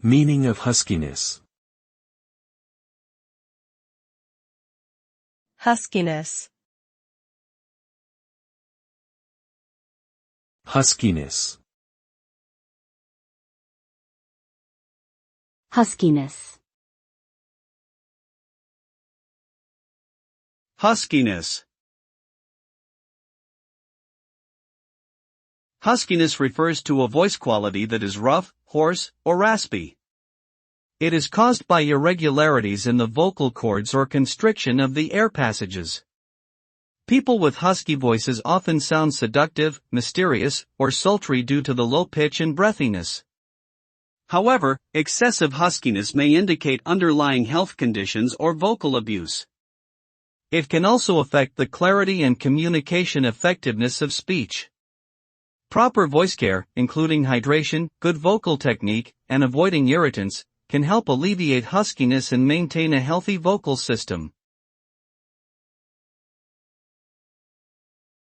Meaning of huskiness. Huskiness. Huskiness. Huskiness. Huskiness. Huskiness refers to a voice quality that is rough, hoarse, or raspy. It is caused by irregularities in the vocal cords or constriction of the air passages. People with husky voices often sound seductive, mysterious, or sultry due to the low pitch and breathiness. However, excessive huskiness may indicate underlying health conditions or vocal abuse. It can also affect the clarity and communication effectiveness of speech. Proper voice care, including hydration, good vocal technique, and avoiding irritants, can help alleviate huskiness and maintain a healthy vocal system.